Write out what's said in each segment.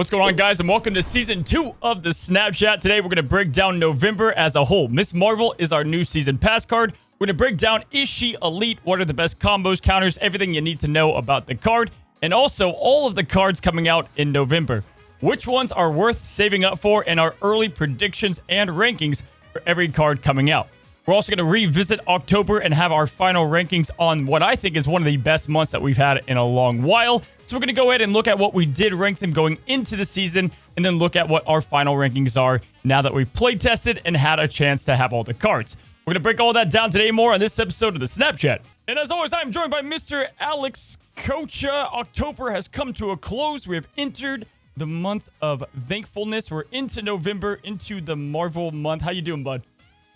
What's going on, guys, and welcome to Season 2 of the Snapchat. Today, we're going to break down November as a whole. Miss Marvel is our new season pass card. We're going to break down, is she elite? What are the best combos, counters, everything you need to know about the card. And also, all of the cards coming out in November. Which ones are worth saving up for, and our early predictions and rankings for every card coming out. We're also going to revisit October and have our final rankings on what I think is one of the best months that we've had in a long while. So we're going to go ahead and look at what we did rank them going into the season, and then look at what our final rankings are now that we've play tested and had a chance to have all the cards. We're going to break all that down today more on this episode of the Snapchat. And as always, I'm joined by Mr. Alex Coccia. October has come to a close. We have entered the month of thankfulness. We're into November, into the Marvel month. How you doing, bud?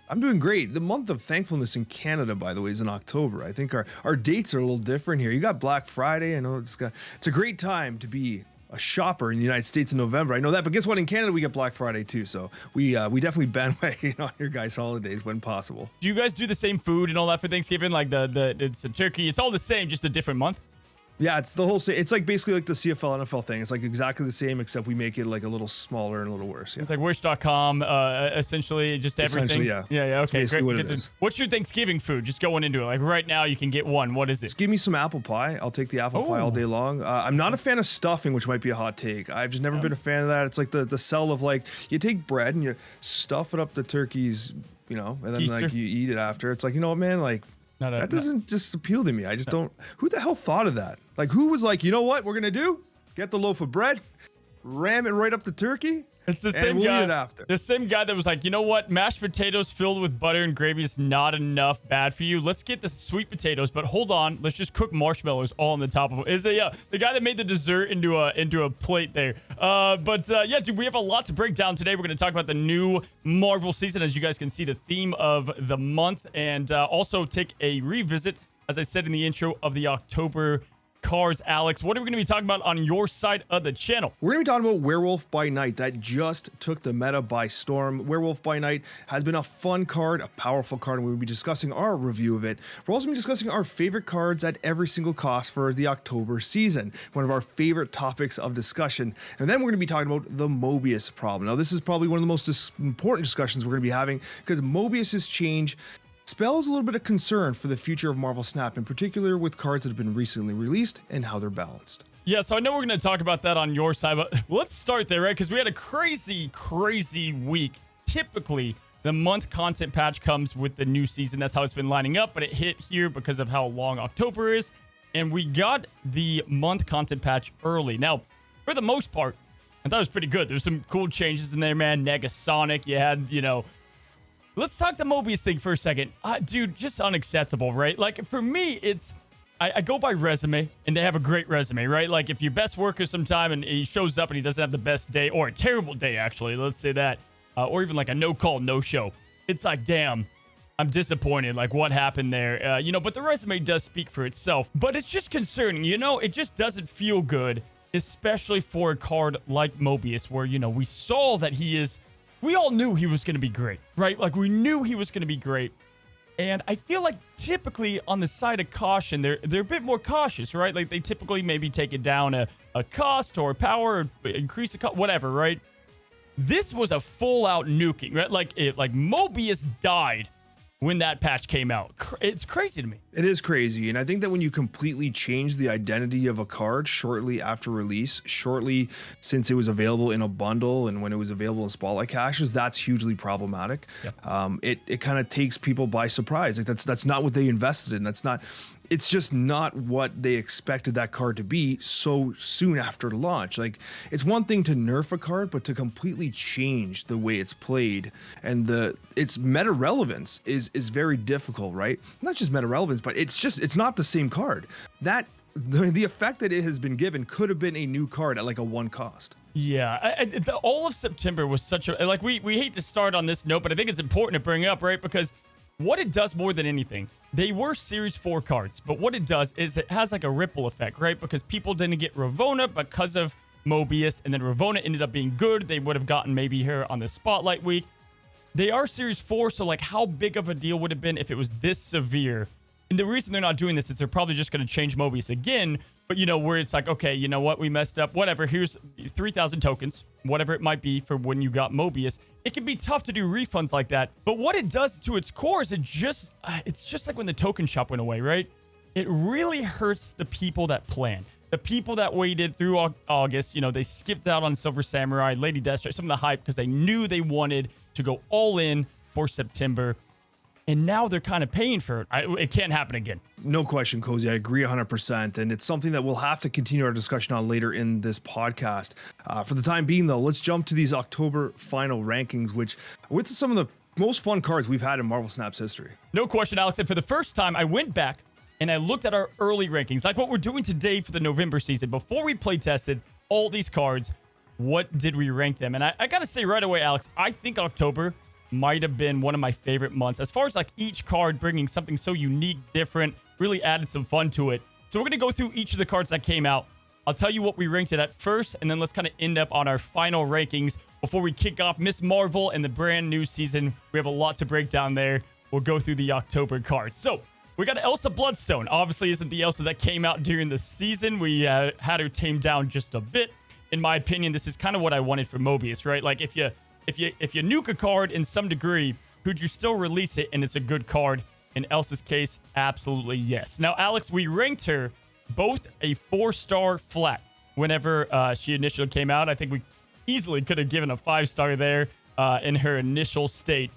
I'm doing great. The month of thankfulness in Canada, by the way, is in October. I think our dates are a little different here. You got Black Friday. I know it's a great time to be a shopper in the United States in November. I know that, but guess what? In Canada, we get Black Friday too. So we definitely bandwagon on your guys' holidays when possible. Do you guys do the same food and all that for Thanksgiving? Like it's a turkey. It's all the same, just a different month. Yeah, it's the whole same. It's like basically like the CFL NFL thing. It's like exactly the same, except we make it like a little smaller and a little worse. Yeah. It's like Wish.com, essentially, just everything. Essentially, yeah. Yeah, okay, That's great. what it is. What's your Thanksgiving food? Just going into it. Like right now, you can get one. What is it? Just give me some apple pie. I'll take the apple pie all day long. I'm not a fan of stuffing, which might be a hot take. I've just never been a fan of that. It's like the sell of like, you take bread and you stuff it up the turkey's, and then Keister? like you eat it after. It's like, you know what, man, like, that doesn't just appeal to me. I just don't. Who the hell thought of that? Like, who was like, you know what we're gonna do? Get the loaf of bread, ram it right up the turkey. It's the and same we'll guy. eat it after. The same guy that was like, you know what? Mashed potatoes filled with butter and gravy is not enough bad for you. Let's get the sweet potatoes, but hold on. Let's just cook marshmallows all on the top of it. Is the guy that made the dessert into a plate there. Yeah, dude, we have a lot to break down today. We're going to talk about the new Marvel season, as you guys can see, the theme of the month, and also take a revisit, as I said in the intro, of the October cards. Alex, what are we going to be talking about on your side of the channel? We're going to be talking about Werewolf by Night. That just took the meta by storm. Werewolf by Night has been a fun card, a powerful card, and we will be discussing our review of it. We're also going to be discussing our favorite cards at every single cost for the October season, one of our favorite topics of discussion. And then we're going to be talking about the Mobius problem. Now, this is probably one of the most important discussions we're going to be having, because Mobius's change spells a little bit of concern for the future of Marvel Snap, in particular with cards that have been recently released and how they're balanced. Yeah, so I know we're going to talk about that on your side, but let's start there, right? Because we had a crazy week. Typically, the month content patch comes with the new season. That's how it's been lining up, but it hit here because of how long October is, and we got the month content patch early. Now, for the most part, I thought it was pretty good. There's some cool changes in there, man. Negasonic, you had, Let's talk the Mobius thing for a second. Dude, just unacceptable, right? Like, for me, it's... I go by resume, and they have a great resume, right? Like, if your best worker sometime and he shows up and he doesn't have the best day, or a terrible day, actually, let's say that, or even like a no-call, no-show, it's like, damn, I'm disappointed. Like, what happened there? But the resume does speak for itself. But it's just concerning, It just doesn't feel good, especially for a card like Mobius, where, we saw that he is... We all knew he was going to be great, right? Like, we knew he was going to be great. And I feel like typically on the side of caution, they're a bit more cautious, right? Like, they typically maybe take it down a cost or power, or increase the cost, whatever, right? This was a full-out nuking, right? Like Mobius died when that patch came out. It's crazy to me. It is crazy, and I think that when you completely change the identity of a card shortly after release, shortly since it was available in a bundle and when it was available in Spotlight caches, that's hugely problematic. Yep. It kind of takes people by surprise. Like, that's not what they invested in. It's just not what they expected that card to be so soon after launch. Like, it's one thing to nerf a card, but to completely change the way it's played and its meta relevance is very difficult, right? Not just meta relevance, but it's not the same card. The effect that it has been given could have been a new card at like a 1 cost. Yeah, all of September was such a... Like, we hate to start on this note, but I think it's important to bring up, right? Because what it does more than anything, they were Series 4 cards, but what it does is it has like a ripple effect, right? Because people didn't get Ravonna because of Mobius, and then Ravonna ended up being good. They would have gotten maybe her on the Spotlight week. They are Series 4, so like, how big of a deal would it have been if it was this severe? And the reason they're not doing this is they're probably just going to change Mobius again. But, where it's like, okay, you know what? We messed up. Whatever. Here's 3,000 tokens, whatever it might be for when you got Mobius. It can be tough to do refunds like that. But what it does to its core is it's just like when the token shop went away, right? It really hurts the people that plan. The people that waited through August, they skipped out on Silver Samurai, Lady Deathstrike, some of the hype because they knew they wanted to go all in for September. And now they're kind of paying for it. It can't happen again. No question, Cozy. I agree 100%. And it's something that we'll have to continue our discussion on later in this podcast. For the time being, though, let's jump to these October final rankings, which with some of the most fun cards we've had in Marvel Snap's history. No question, Alex. And for the first time, I went back and I looked at our early rankings, like what we're doing today for the November season. Before we play tested all these cards, what did we rank them? And I got to say right away, Alex, I think October might have been one of my favorite months as far as like each card bringing something so unique, different, really added some fun to it. So we're going to go through each of the cards that came out. I'll tell you what we ranked it at first, and then let's kind of end up on our final rankings before we kick off Miss Marvel and the brand new season. We have a lot to break down there. We'll go through the October cards. So we got Elsa Bloodstone. Obviously isn't the Elsa that came out during the season. We had her tamed down just a bit. In my opinion, this is kind of what I wanted for Mobius, right? Like if you nuke a card in some degree, could you still release it and it's a good card? In Elsa's case, absolutely yes. Now, Alex, we ranked her both a 4-star flat whenever she initially came out. I think we easily could have given a 5-star there in her initial state.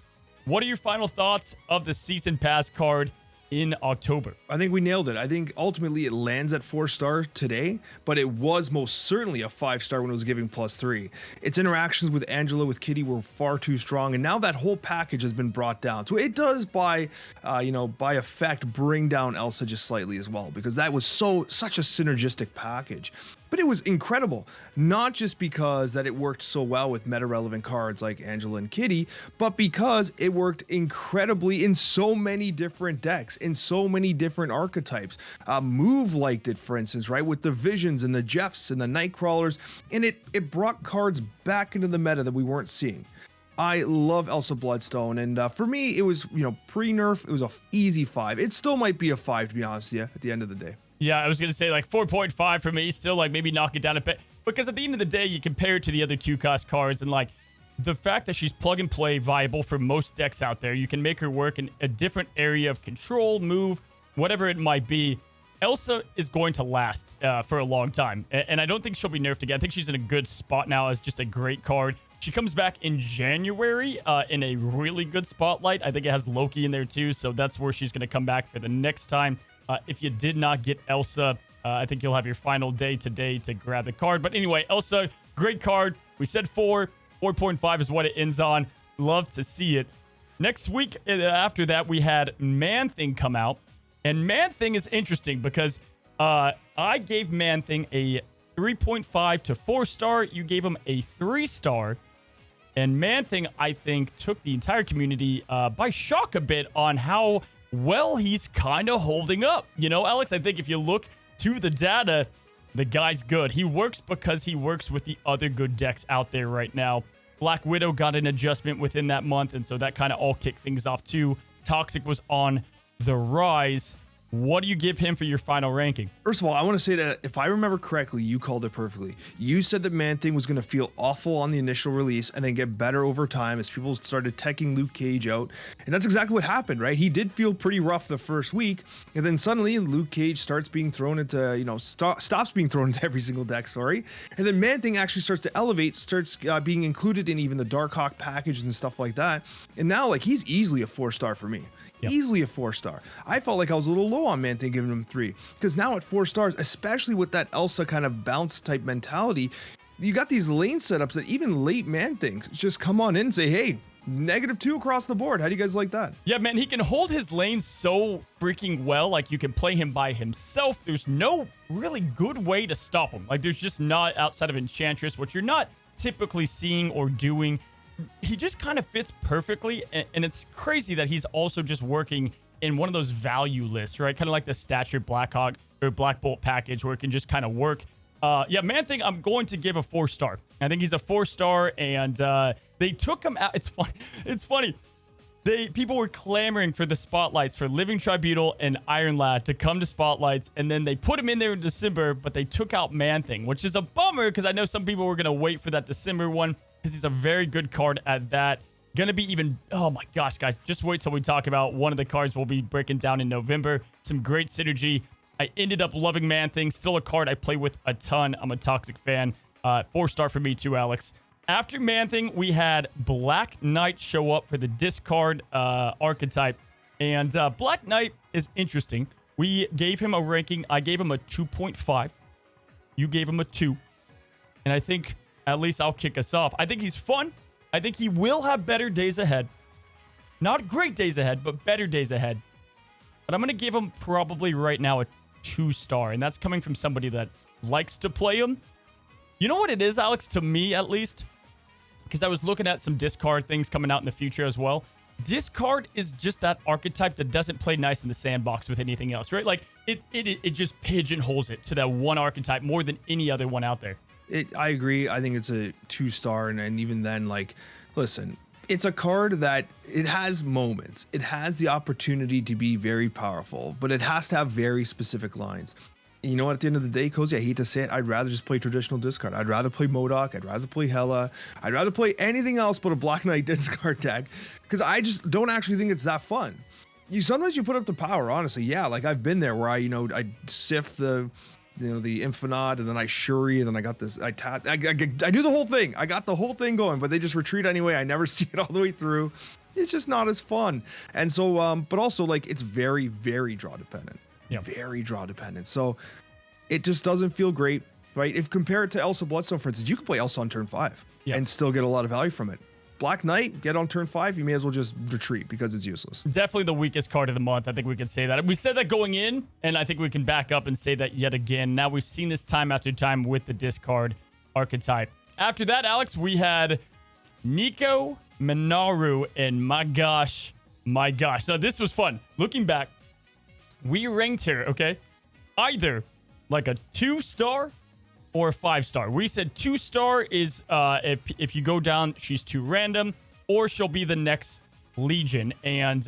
What are your final thoughts of the Season Pass card in October? I think we nailed it. I think ultimately it lands at 4-star today, but it was most certainly a 5-star when it was giving +3. Its interactions with Angela, with Kitty were far too strong, and now that whole package has been brought down. So it does by effect bring down Elsa just slightly as well, because that was such a synergistic package. But it was incredible, not just because that it worked so well with meta-relevant cards like Angela and Kitty, but because it worked incredibly in so many different decks, in so many different archetypes. Move liked it, for instance, right, with the Visions and the Jeffs and the Nightcrawlers, and it brought cards back into the meta that we weren't seeing. I love Elsa Bloodstone, and for me, it was, pre-nerf, it was a easy 5. It still might be a 5, to be honest with you, at the end of the day. Yeah, I was going to say like 4.5 for me, still like maybe knock it down a bit. Because at the end of the day, you compare it to the other 2-cost cards, and like the fact that she's plug and play viable for most decks out there, you can make her work in a different area of control, move, whatever it might be. Elsa is going to last for a long time, and I don't think she'll be nerfed again. I think she's in a good spot now as just a great card. She comes back in January in a really good spotlight. I think it has Loki in there too, so that's where she's going to come back for the next time. If you did not get Elsa, I think you'll have your final day today to grab the card. But anyway, Elsa, great card. We said 4. 4.5 is what it ends on. Love to see it. Next week after that, we had Man-Thing come out. And Man-Thing is interesting because I gave Man-Thing a 3.5 to 4-star. You gave him a 3-star. And Man-Thing, I think, took the entire community by shock a bit on how well he's kind of holding up. Alex, I think if you look to the data, the guy's good. He works because he works with the other good decks out there right now. Black Widow got an adjustment within that month, and so that kind of all kicked things off too. Toxic was on the rise. What do you give him for your final ranking? First of all, I want to say that if I remember correctly, you called it perfectly. You said that Man-Thing was going to feel awful on the initial release and then get better over time as people started teching Luke Cage out. And that's exactly what happened, right? He did feel pretty rough the first week, and then suddenly Luke Cage starts being thrown into, stops being thrown into every single deck, sorry. And then Man-Thing actually starts to elevate, starts being included in even the Darkhawk package and stuff like that. And now, he's easily a 4-star for me. Yep. Easily a 4-star. I felt like I was a little low on Man-Thing giving him 3, because now at 4 stars, especially with that Elsa kind of bounce type mentality, you got these lane setups that even late Man-Things just come on in and say, hey, -2 across the board. How do you guys like that? Yeah, man, he can hold his lane so freaking well. Like, you can play him by himself. There's no really good way to stop him. Like, there's just not, outside of Enchantress, which you're not typically seeing or doing. He just kind of fits perfectly, and it's crazy that he's also just working in one of those value lists, right? Kind of like the Stature Blackhawk or Black Bolt package where it can just kind of work. Yeah, Man-Thing, I'm going to give a 4-star. I think he's a 4-star, and they took him out. It's funny. People were clamoring for the spotlights for Living Tribunal and Iron Lad to come to spotlights, and then they put him in there in December, but they took out Man-Thing, which is a bummer because I know some people were going to wait for that December one because he's a very good card at that. Gonna be even, oh my gosh, guys, just wait till we talk about one of the cards we'll be breaking down in November. Some great synergy. I ended up loving Man-Thing, still a card I play with a ton. I'm a toxic fan. 4-star for me too, Alex. After Man-Thing, we had Black Knight show up for the discard archetype. And Black Knight is interesting. We gave him a ranking. I gave him a 2.5. You gave him a 2. And I think at least I'll kick us off. I think he's fun. I think he will have better days ahead. Not great days ahead, but better days ahead. But I'm going to give him probably right now a 2-star. And that's coming from somebody that likes to play him. You know what it is, Alex? To me, at least. Because I was looking at some discard things coming out in the future as well. Discard is just that archetype that doesn't play nice in the sandbox with anything else, right? Like, it just pigeonholes it to that one archetype more than any other one out there. I agree. I think it's a 2-star. And even then, like, listen, it's a card that it has moments. It has the opportunity to be very powerful, but it has to have very specific lines. You know what, at the end of the day, Cozy, I hate to say it, I'd rather just play traditional discard. I'd rather play MODOK. I'd rather play Hela. I'd rather play anything else but a Black Knight discard deck because I just don't actually think it's that fun. Sometimes you put up the power, honestly. Yeah, like I've been there where I sift the Infinite and then I Shuri and then I got this, I do the whole thing. I got the whole thing going, but they just retreat anyway. I never see it all the way through. It's just not as fun. And so, but also like it's very, very draw dependent. Yep. Very draw dependent. So it just doesn't feel great, right? If compare it to Elsa Bloodstone, for instance, you could play Elsa on turn 5 and still get a lot of value from it. Black Knight, get on turn 5, you may as well just retreat because it's useless. Definitely the weakest card of the month. I think we could say that. We said that going in, and I think we can back up and say that yet again. Now we've seen this time after time with the discard archetype. After that, Alex, we had Nico, Minaru, and my gosh. So this was fun. Looking back, we ranked her, okay? Either like a 2-star or a 5-star. We said 2-star is if you go down, she's too random, or she'll be the next Legion. And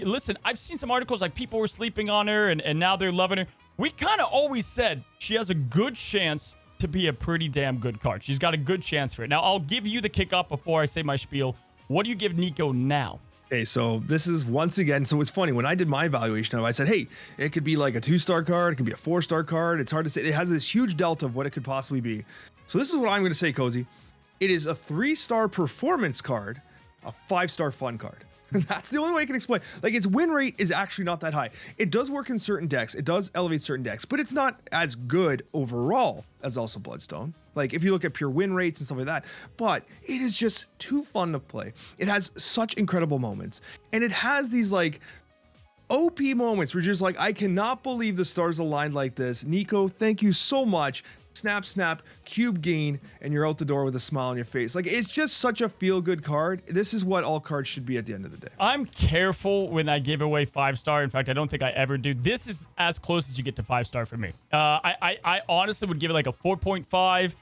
listen, I've seen some articles like people were sleeping on her and now they're loving her. We kind of always said she has a good chance to be a pretty damn good card. She's got a good chance for it. Now, I'll give you the kickoff before I say my spiel. What do you give Nico now? Okay, so this is once again, so it's funny, when I did my evaluation of it, I said, hey, it could be like a 2-star card, it could be a 4-star card. It's hard to say. It has this huge delta of what it could possibly be. So this is what I'm going to say, Cozy. It is a 3-star performance card, a 5-star fun card. That's the only way I can explain. Like, its win rate is actually not that high. It does work in certain decks. It does elevate certain decks, but it's not as good overall as Elsa Bloodstone. Like, if you look at pure win rates and stuff like that, but it is just too fun to play. It has such incredible moments, and it has these like OP moments where you're just like, I cannot believe the stars aligned like this. Nico, thank you so much. Snap, snap, cube gain, and you're out the door with a smile on your face. Like, it's just such a feel-good card. This is what all cards should be at the end of the day. I'm careful when I give away 5-star. In fact, I don't think I ever do. This is as close as you get to 5-star for me. I honestly would give it like a 4.5.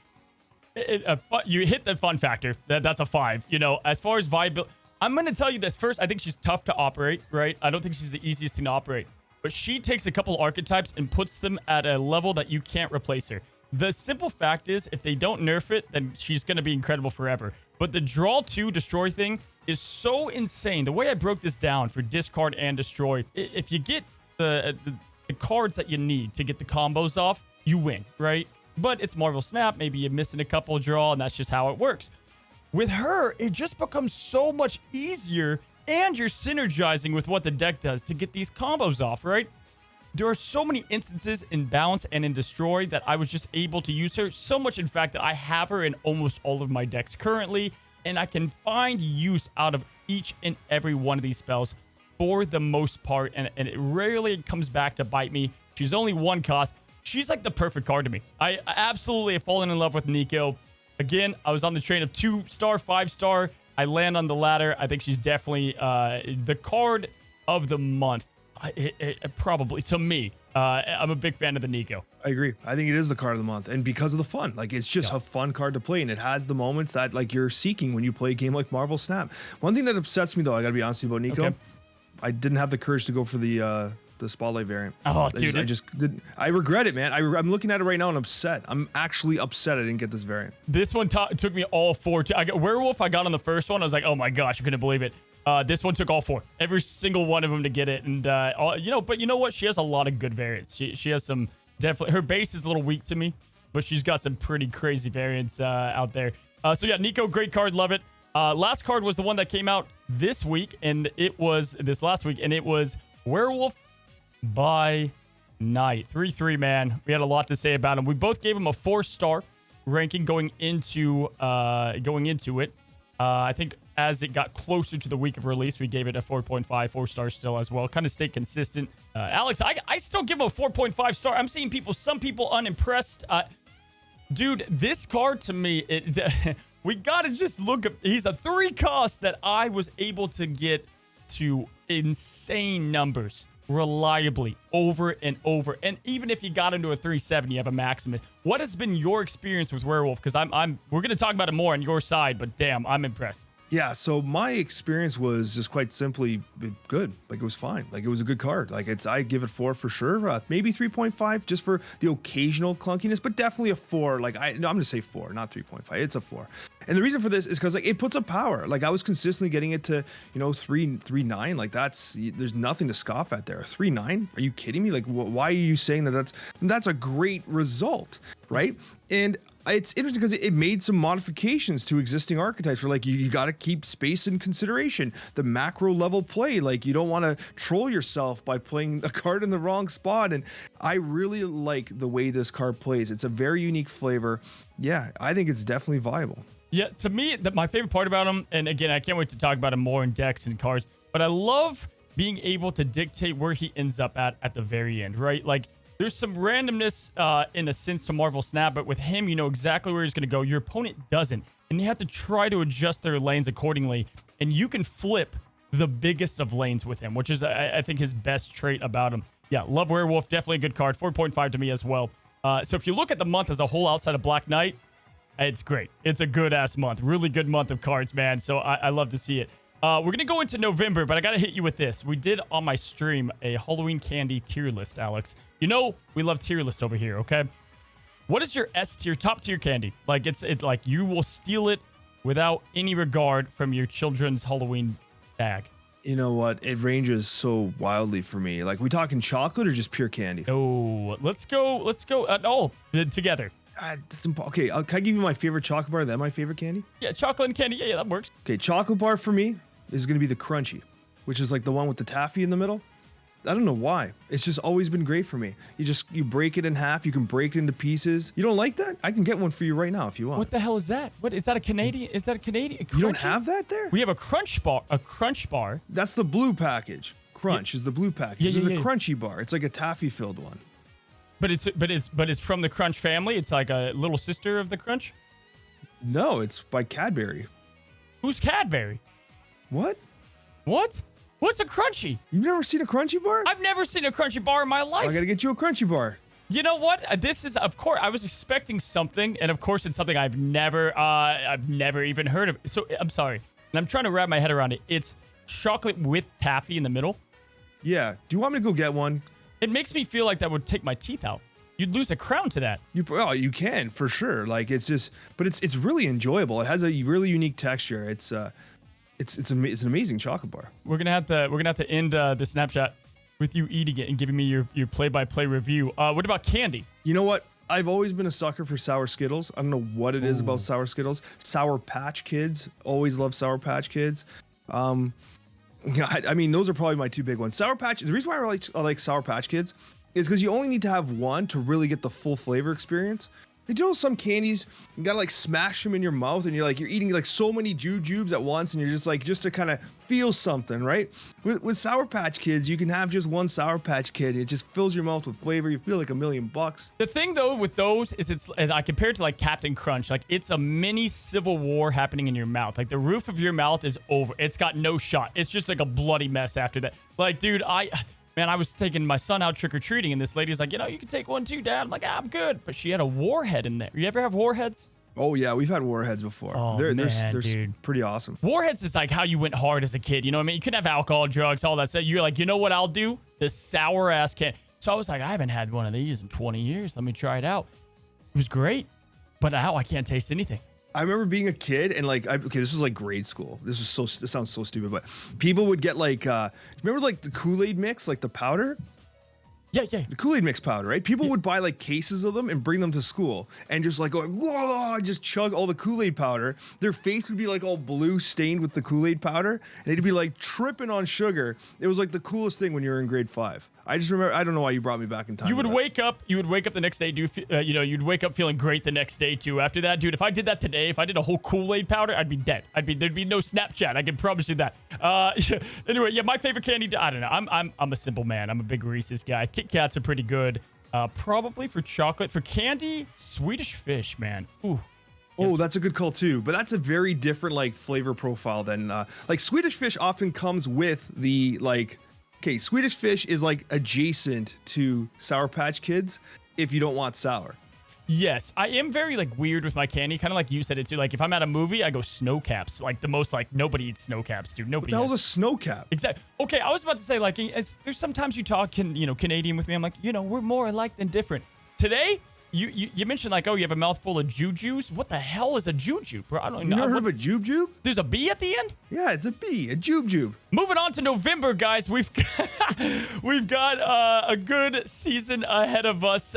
You hit the fun factor. That's a 5. You know, as far as viability, I'm going to tell you this first. I think she's tough to operate, right? I don't think she's the easiest thing to operate. But she takes a couple archetypes and puts them at a level that you can't replace her. The simple fact is, if they don't nerf it, then she's going to be incredible forever. But the draw 2 destroy thing is so insane. The way I broke this down for discard and destroy, if you get the cards that you need to get the combos off, you win, right? But it's Marvel Snap. Maybe you're missing a couple draw, and that's just how it works. With her, it just becomes so much easier, and you're synergizing with what the deck does to get these combos off, right? There are so many instances in Bounce and in Destroy that I was just able to use her. So much, in fact, that I have her in almost all of my decks currently, and I can find use out of each and every one of these spells for the most part, and it rarely comes back to bite me. She's only 1 cost. She's like the perfect card to me. I absolutely have fallen in love with Nico. Again, I was on the train of 2-star, 5-star. I land on the ladder. I think she's definitely the card of the month. Probably, to me, I'm a big fan of the Nico. I agree. I think it is the card of the month, and because of the fun, like it's just a fun card to play, and it has the moments that like you're seeking when you play a game like Marvel Snap. One thing that upsets me though, I gotta be honest with you about Nico, Okay. I didn't have the courage to go for the Spotlight variant. Oh, dude. I just didn't. I regret it, man. I'm looking at it right now and upset. I'm actually upset I didn't get this variant. This one took me all four. I got Werewolf. I got on the first one. I was like, oh my gosh, I couldn't believe it. This one took all four, every single one of them to get it. And but you know what? She has a lot of good variants. She has some definitely. Her base is a little weak to me, but she's got some pretty crazy variants out there. So yeah, Nico, great card, love it. Last card was the one that came out this week, and it was this last week, and it was Werewolf by Night. 3-3, man. We had a lot to say about him. We both gave him a 4-star ranking going into it. I think as it got closer to the week of release, we gave it a 4.5, 4 stars still as well. Kind of stayed consistent. Alex, I still give him a 4.5 star. I'm seeing some people unimpressed. Dude, this card to me, we got to just look at, he's a 3 cost that I was able to get to insane numbers reliably over and over. And even if you got into a 3-7, you have a Maximus. What has been your experience with Werewolf? Because we're going to talk about it more on your side, but damn, I'm impressed. Yeah, so my experience was just quite simply good. Like it was fine. Like it was a good card. Like I give it 4 for sure. Maybe 3.5 just for the occasional clunkiness, but definitely a 4. Like I'm gonna say 4, not 3.5. It's a 4. And the reason for this is because like it puts up power. Like I was consistently getting it to 3.9. Like there's nothing to scoff at there. 3.9? Are you kidding me? Like why are you saying that? That's a great result, right? And it's interesting because it made some modifications to existing archetypes where like you got to keep space in consideration. The macro level play, like you don't want to troll yourself by playing a card in the wrong spot. And I really like the way this card plays. It's a very unique flavor. Yeah, I think it's definitely viable. Yeah, to me, my favorite part about him, and again, I can't wait to talk about him more in decks and cards, but I love being able to dictate where he ends up at the very end, right? Like, there's some randomness in a sense to Marvel Snap, but with him, you know exactly where he's going to go. Your opponent doesn't, and they have to try to adjust their lanes accordingly, and you can flip the biggest of lanes with him, which is, I think, his best trait about him. Yeah, love Werewolf. Definitely a good card. 4.5 to me as well. So if you look at the month as a whole outside of Black Knight, it's great. It's a good-ass month. Really good month of cards, man. So I love to see it. We're going to go into November, but I got to hit you with this. We did on my stream a Halloween candy tier list, Alex. You know, we love tier list over here, okay? What is your S tier, top tier candy? Like, it's like you will steal it without any regard from your children's Halloween bag. You know what? It ranges so wildly for me. Like, we talking chocolate or just pure candy? Oh, let's go together. Okay, can I give you my favorite chocolate bar, then my favorite candy? Yeah, chocolate and candy. Yeah, that works. Okay, chocolate bar for me is going to be the crunchy, which is like the one with the taffy in the middle. I don't know why. It's just always been great for me. You break it in half. You can break it into pieces. You don't like that? I can get one for you right now if you want. What the hell is that? What is that? A Canadian? Is that a Canadian? You don't have that there? We have a crunch bar. A crunch bar. That's the blue package. Crunch is the blue package. The crunchy bar. It's like a taffy filled one. But it's from the Crunch family. It's like a little sister of the Crunch. No, it's by Cadbury. Who's Cadbury? What? What? What's a Crunchy? You've never seen a crunchy bar? I've never seen a Crunchy bar in my life. I gotta get you a crunchy bar. You know what? This is, of course, I was expecting something, and of course, it's something I've never even heard of. So I'm sorry, and I'm trying to wrap my head around it. It's chocolate with taffy in the middle. Yeah. Do you want me to go get one? It makes me feel like that would take my teeth out. You'd lose a crown to that. You can for sure. Like it's just, but it's really enjoyable. It has a really unique texture. It's an amazing chocolate bar. We're gonna have to end the Snapchat with you eating it and giving me your play-by-play review. What about candy? You know what? I've always been a sucker for sour Skittles. I don't know what it is about sour Skittles. Sour Patch Kids. Always love Sour Patch Kids. I mean, those are probably my two big ones. Sour Patch. The reason why I like Sour Patch Kids is because you only need to have one to really get the full flavor experience. You know, some candies, you gotta like smash them in your mouth, and you're eating like so many jujubes at once, and you're just to kind of feel something, right? With Sour Patch Kids, you can have just one Sour Patch Kid, and it just fills your mouth with flavor. You feel like $1,000,000. The thing though with those is I compare it to like Captain Crunch. Like it's a mini civil war happening in your mouth. Like the roof of your mouth is over. It's got no shot. It's just like a bloody mess after that. Like, dude, Man, I was taking my son out trick-or-treating, and this lady's like, you can take one too, Dad. I'm like, I'm good. But she had a warhead in there. You ever have warheads? Oh yeah, we've had warheads before. Oh, they're dude. pretty awesome. Warheads is like how you went hard as a kid. You know what I mean? You couldn't have alcohol, drugs, all that stuff. You're like, you know what I'll do? This sour-ass candy. So I was like, I haven't had one of these in 20 years. Let me try it out. It was great. But now I can't taste anything. I remember being a kid and like, this was like grade school. This sounds so stupid, but people would get like, remember like the Kool-Aid mix, like the powder? Yeah. The Kool-Aid mix powder, right? People would buy like cases of them and bring them to school and just like going, whoa, just chug all the Kool-Aid powder. Their face would be like all blue stained with the Kool-Aid powder. And they'd be like tripping on sugar. It was like the coolest thing when you were in grade 5. I just remember, I don't know why you brought me back in time. You would wake up the next day, you'd wake up feeling great the next day too. After that, dude, if I did that today, if I did a whole Kool-Aid powder, I'd be dead. There'd be no Snapchat. I can promise you that. Anyway, yeah, my favorite candy, I don't know. I'm a simple man. I'm a big Reese's guy. Kit Kats are pretty good. Probably for chocolate. For candy, Swedish Fish, man. Ooh. Oh, Yes. that's a good call too. But that's a very different like flavor profile than like Swedish Fish often comes with the like. Okay, Swedish Fish is like adjacent to Sour Patch Kids if you don't want sour. Yes, I am very like weird with my candy, kind of like you said it too. Like if I'm at a movie, I go snow caps. Like the most like nobody eats snow caps, dude. Nobody. What the hell's a snow cap? Exactly. Okay, I was about to say like there's sometimes you talk Canadian with me. I'm like, we're more alike than different. Today, you mentioned like, oh, you have a mouthful of jujubes. What the hell is a jujube, bro? I don't know. You never heard of a jube? There's a B at the end? Yeah, it's a bee, a jube. Moving on to November, guys. We've got a good season ahead of us.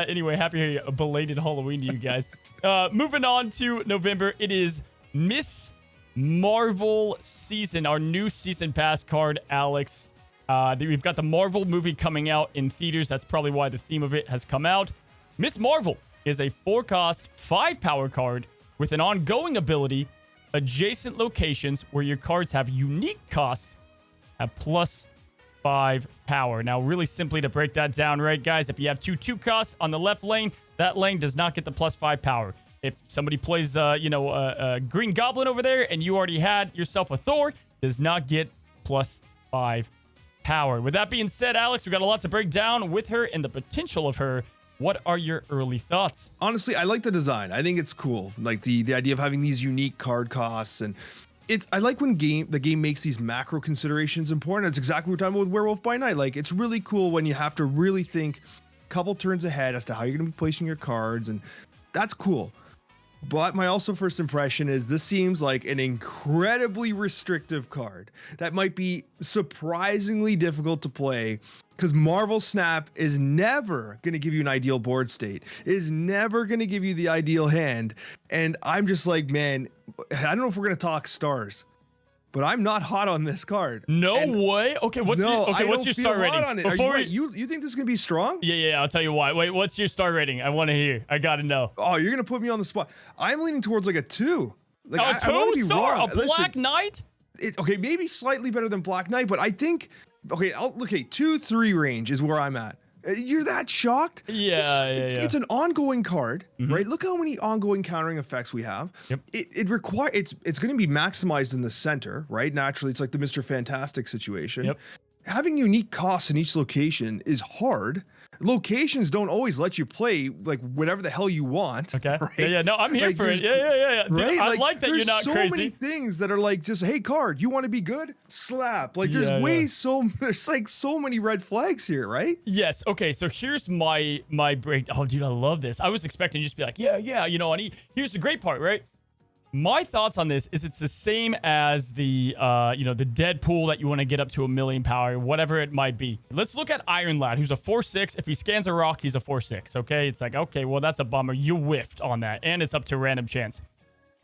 Anyway, happy belated Halloween to you guys. Moving on to November, it is Miss Marvel season, our new season pass card, Alex. We've got the Marvel movie coming out in theaters. That's probably why the theme of it has come out. Miss Marvel is a 4-cost, 5-power card with an ongoing ability. Adjacent locations where your cards have unique cost have +5 power. Now, really simply to break that down, right, guys? If you have 2 costs on the left lane, that lane does not get the +5 power. If somebody plays, a Green Goblin over there and you already had yourself a Thor, does not get +5 power. With that being said, Alex, we got a lot to break down with her and the potential of her. What are your early thoughts? Honestly, I like the design. I think it's cool. Like the idea of having these unique card costs, and I like when the game makes these macro considerations important. That's exactly what we're talking about with Werewolf by Night. Like it's really cool when you have to really think a couple turns ahead as to how you're going to be placing your cards, and that's cool. But my also first impression is this seems like an incredibly restrictive card that might be surprisingly difficult to play because Marvel Snap is never going to give you an ideal board state, is never going to give you the ideal hand. And I'm just like, man, I don't know if we're going to talk stars, but I'm not hot on this card. No way. Okay, what's your star rating? On it. You think this is gonna be strong? Yeah, I'll tell you why. Wait, what's your star rating? I want to hear. I gotta know. Oh, you're gonna put me on the spot. I'm leaning towards like a 2. Like A 2-star? A Black Listen, Knight? Okay, maybe slightly better than Black Knight, but I think 2-3 range is where I'm at. You're that shocked? Yeah. It's an ongoing card, right? Look how many ongoing countering effects we have. Yep. It's going to be maximized in the center, right? Naturally, it's like the Mr. Fantastic situation. Yep. Having unique costs in each location is hard. Locations don't always let you play like whatever the hell you want. Okay. Right? Yeah. No, I'm here for it. Yeah. Dude, Right? I like that you're not so crazy. There's so many things that are like just, hey, card, you want to be good? Slap. Like there's there's like so many red flags here, right? Yes. Okay. So here's my break. Oh, dude, I love this. I was expecting you to just be like, yeah. And here's the great part, right? My thoughts on this is it's the same as the Deadpool that you want to get up to 1 million power, whatever it might be. Let's look at Iron Lad, who's a 4/6. If he scans a rock, he's a 4/6. Okay, it's like, okay, well that's a bummer. You whiffed on that, and it's up to random chance.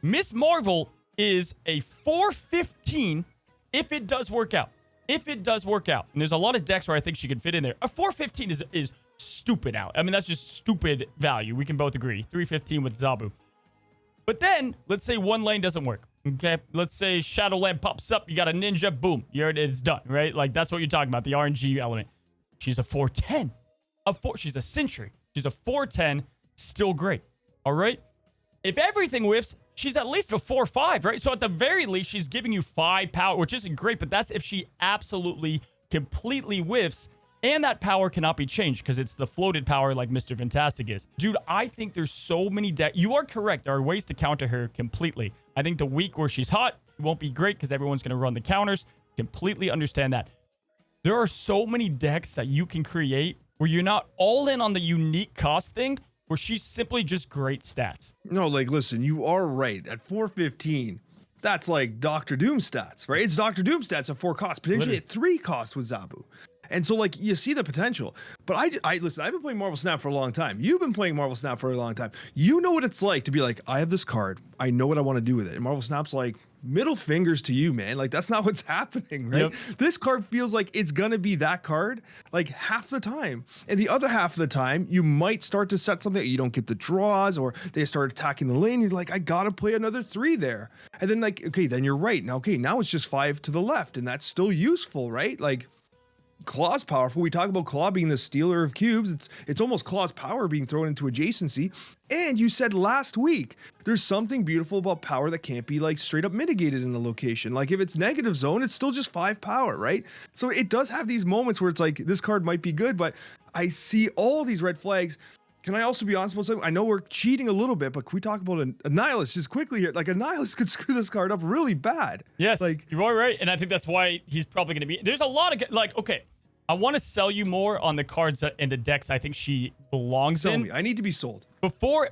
Miss Marvel is a 4/15 if it does work out. If it does work out, and there's a lot of decks where I think she could fit in there. A 4/15 is stupid out. I mean, that's just stupid value. We can both agree. 3/15 with Zabu. But then, let's say one lane doesn't work, okay? Let's say Shadowland pops up, you got a ninja, boom, it's done, right? Like, that's what you're talking about, the RNG element. She's a 4/10. She's a Sentry. She's a 4/10, still great, all right? If everything whiffs, she's at least a 4/5, right? So at the very least, she's giving you 5 power, which isn't great, but that's if she absolutely completely whiffs, and that power cannot be changed because it's the floated power like Mr. Fantastic is. Dude, I think there's so many decks. You are correct. There are ways to counter her completely. I think the week where she's hot won't be great because everyone's going to run the counters. Completely understand that. There are so many decks that you can create where you're not all in on the unique cost thing, where she's simply just great stats. No, like, listen, you are right. At 415, that's like Doctor Doom stats, right? It's Doctor Doom stats at 4 costs, potentially at 3 costs with Zabu. And so, like, you see the potential. But I listen, I've been playing Marvel Snap for a long time. You've been playing Marvel Snap for a long time. You know what it's like to be like, I have this card. I know what I want to do with it. And Marvel Snap's like, middle fingers to you, man. Like, that's not what's happening, right? Yep. This card feels like it's going to be that card, like, half the time. And the other half of the time, you might start to set something. You don't get the draws, or they start attacking the lane. You're like, I got to play another 3 there. And then, like, okay, then you're right. Now, okay, now it's just 5 to the left. And that's still useful, right? Like, Claw's powerful. We talk about Claw being the stealer of cubes. It's almost Claw's power being thrown into adjacency. And you said last week, there's something beautiful about power that can't be like straight up mitigated in a location. Like if it's negative zone, it's still just 5 power, right? So it does have these moments where it's like, this card might be good, but I see all these red flags. Can I also be honest about something? I know we're cheating a little bit, but can we talk about a Nihilist just quickly here? Like a Nihilist could screw this card up really bad. Yes, like, you are right. And I think that's why he's probably going to be... There's a lot of... Like, okay, I want to sell you more on the cards and the decks I think she belongs in. Sell me. I need to be sold. Before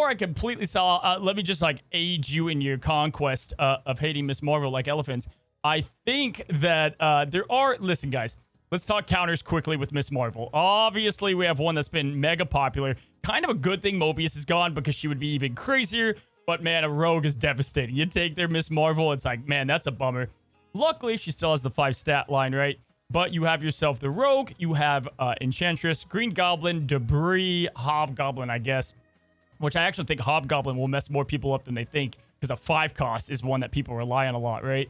I completely sell, let me just like aid you in your conquest of hating Miss Marvel like elephants. I think that there are... Listen, guys. Let's talk counters quickly with Miss Marvel. Obviously, we have one that's been mega popular. Kind of a good thing Mobius is gone because she would be even crazier. But man, a rogue is devastating. You take their Miss Marvel, it's like, man, that's a bummer. Luckily, she still has the 5 stat line, right? But you have yourself the rogue, you have Enchantress, Green Goblin, Debris, Hobgoblin, I guess. Which I actually think Hobgoblin will mess more people up than they think because a 5 cost is one that people rely on a lot, right?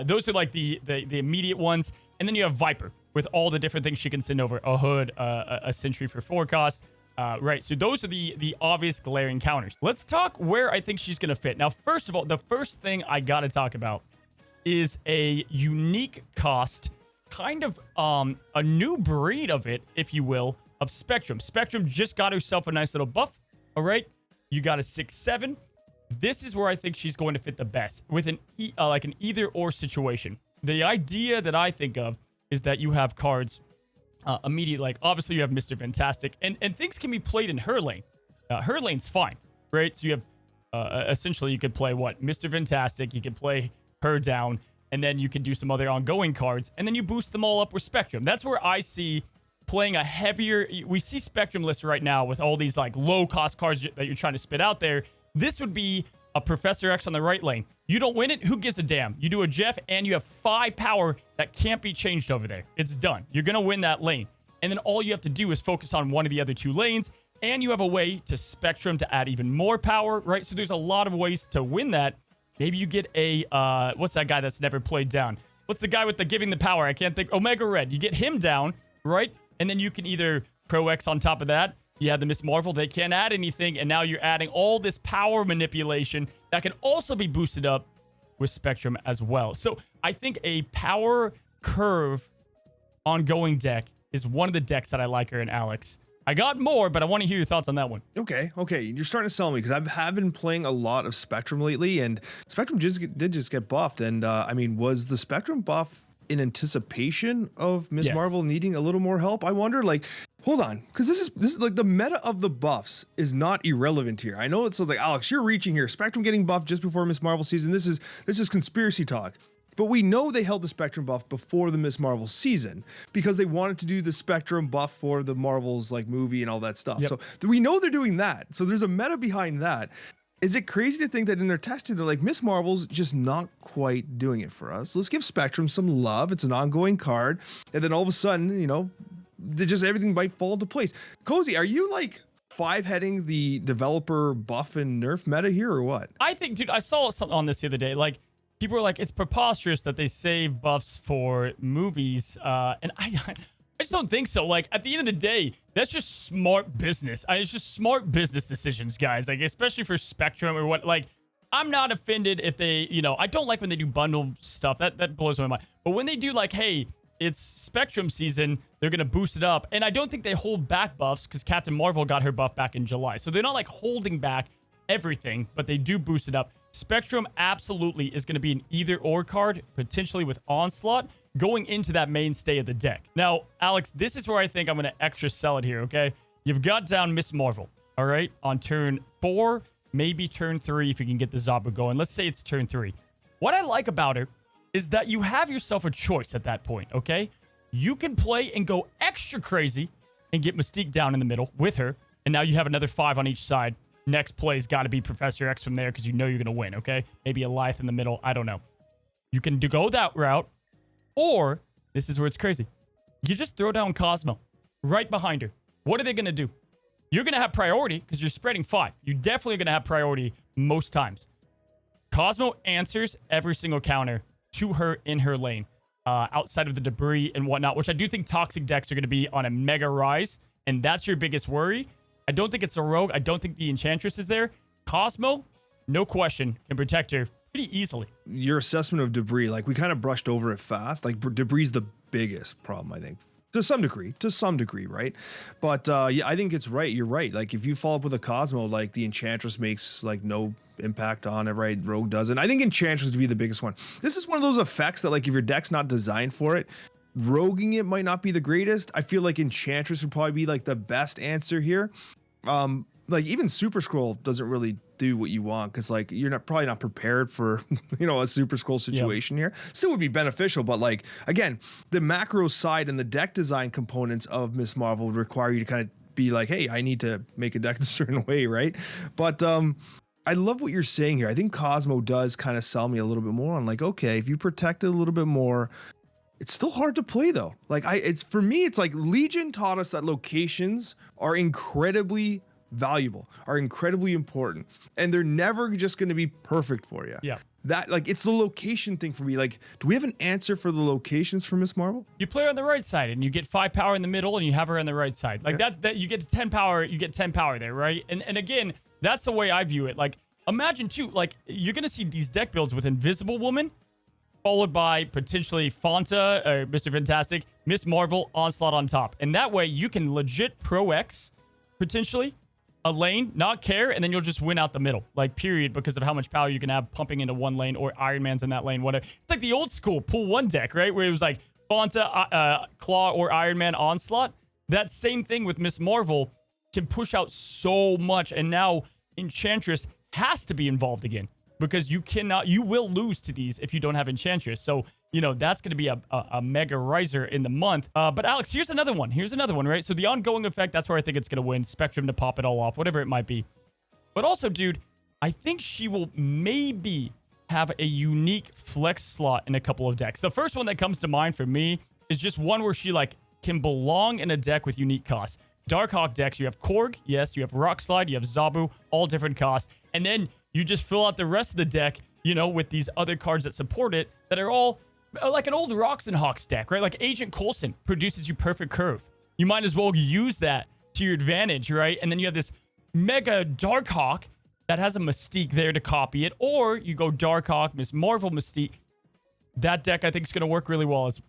Those are like the immediate ones. And then you have Viper with all the different things she can send over. A Hood, a Sentry for 4 cost. Right, so those are the obvious glaring counters. Let's talk where I think she's going to fit. Now, first of all, the first thing I got to talk about is a unique cost, kind of a new breed of it, if you will, of Spectrum. Spectrum just got herself a nice little buff, all right? You got a 6/7. This is where I think she's going to fit the best, with an like an either-or situation. The idea that I think of is that you have cards... immediate, like obviously you have Mr. Fantastic, and things can be played in her lane. Her lane's fine, right? So you have essentially you could play what? Mr. Fantastic, you can play her down, and then you can do some other ongoing cards, and then you boost them all up with Spectrum. That's where I see playing a heavier... We see Spectrum lists right now with all these like low cost cards that you're trying to spit out there. This would be a Professor X on the right lane. You don't win it, who gives a damn? You do a Jeff, and you have 5 power that can't be changed over there. It's done. You're going to win that lane. And then all you have to do is focus on one of the other 2 lanes, and you have a way to Spectrum to add even more power, right? So there's a lot of ways to win that. Maybe you get a, what's that guy that's never played down? What's the guy with the giving the power? I can't think. Omega Red. You get him down, right? And then you can either Pro X on top of that. You have the Miss Marvel, they can't add anything, and now you're adding all this power manipulation that can also be boosted up with Spectrum as well. So I think a power curve ongoing deck is one of the decks that I like her in Alex. I got more, but I want to hear your thoughts on that one. Okay, you're starting to sell me because I have been playing a lot of Spectrum lately, and Spectrum did just get buffed. And I mean, was the Spectrum buff in anticipation of Miss Marvel needing a little more help? I wonder, like, hold on, because this is like the meta of the buffs is not irrelevant here. I know it's like, Alex, you're reaching here. Spectrum getting buffed just before Miss Marvel season. This is conspiracy talk. But we know they held the Spectrum buff before the Miss Marvel season because they wanted to do the Spectrum buff for the Marvels like movie and all that stuff. Yep. So we know they're doing that. So there's a meta behind that. Is it crazy to think that in their testing, they're like, Miss Marvel's just not quite doing it for us. Let's give Spectrum some love. It's an ongoing card. And then all of a sudden, you know, just everything might fall into place. Cozy, are you like 5-heading the developer buff and nerf meta here or what? I think, dude, I saw something on this the other day. Like, people were like, it's preposterous that they save buffs for movies. And I just don't think so. Like, at the end of the day, that's just smart business. It's just smart business decisions, guys. Like, especially for Spectrum or what. Like, I'm not offended if they, you know, I don't like when they do bundle stuff. That blows my mind. But when they do like, hey, it's Spectrum season, they're going to boost it up. And I don't think they hold back buffs because Captain Marvel got her buff back in July. So they're not like holding back everything, but they do boost it up. Spectrum absolutely is going to be an either or card, potentially with Onslaught, going into that mainstay of the deck. Now, Alex, this is where I think I'm going to extra sell it here, okay? You've got down Miss Marvel, all right, on turn 4, maybe turn 3 if you can get the Zabu going. Let's say it's turn 3. What I like about her is that you have yourself a choice at that point, okay? You can play and go extra crazy and get Mystique down in the middle with her, and now you have another 5 on each side. Next play's got to be Professor X from there because you know you're going to win, okay? Maybe a Lithe in the middle. I don't know. You can go that route, or this is where it's crazy. You just throw down Cosmo right behind her. What are they going to do? You're going to have priority because you're spreading 5. You're definitely going to have priority most times. Cosmo answers every single counter to her in her lane, outside of the debris and whatnot, which I do think toxic decks are going to be on a mega rise, and that's your biggest worry. I don't think it's a rogue. I don't think the Enchantress is there. Cosmo, no question, can protect her pretty easily. Your assessment of debris, like we kind of brushed over it fast. Like debris is the biggest problem, I think. To some degree, right? But yeah, I think it's right. You're right. Like if you follow up with a Cosmo, like the Enchantress makes like no impact on it, right? Rogue doesn't. I think Enchantress would be the biggest one. This is one of those effects that like if your deck's not designed for it, roguing it might not be the greatest. I feel like Enchantress would probably be like the best answer here. Like even Super Scroll doesn't really do what you want because like you're probably not prepared for a Super Scroll situation here. Still would be beneficial, but like again, the macro side and the deck design components of Miss Marvel would require you to kind of be like, hey, I need to make a deck a certain way, right? But I love what you're saying here. I think Cosmo does kind of sell me a little bit more on like, okay, if you protect it a little bit more. It's still hard to play though. Like for me, it's like Legion taught us that locations are incredibly valuable, are incredibly important, and they're never just going to be perfect for you. Yeah. That like it's the location thing for me. Like, do we have an answer for the locations for Miss Marvel? You play her on the right side, and you get 5 power in the middle, and you have her on the right side. Like that you get to 10 power. You get 10 power there, right? And again, that's the way I view it. Like, imagine too, like you're gonna see these deck builds with Invisible Woman, followed by potentially Fanta, Mr. Fantastic, Miss Marvel, Onslaught on top. And that way you can legit Pro X, potentially, a lane, not care, and then you'll just win out the middle. Like, period, because of how much power you can have pumping into one lane, or Iron Man's in that lane, whatever. It's like the old school Pool 1 deck, right? Where it was like Fanta, Claw, or Iron Man Onslaught. That same thing with Miss Marvel can push out so much, and now Enchantress has to be involved again. Because you will lose to these if you don't have Enchantress. So, that's going to be a mega riser in the month. But Alex, here's another one, right? So the ongoing effect, that's where I think it's going to win. Spectrum to pop it all off, whatever it might be. But also, dude, I think she will maybe have a unique flex slot in a couple of decks. The first one that comes to mind for me is just one where she like can belong in a deck with unique costs. Darkhawk decks, you have Korg, yes, you have Rock Slide, you have Zabu, all different costs. And then you just fill out the rest of the deck, with these other cards that support it that are all like an old Rocks and Hawks deck, right? Like Agent Coulson produces you Perfect Curve. You might as well use that to your advantage, right? And then you have this mega Darkhawk that has a Mystique there to copy it, or you go Darkhawk, Miss Marvel, Mystique. That deck, I think, is going to work really well as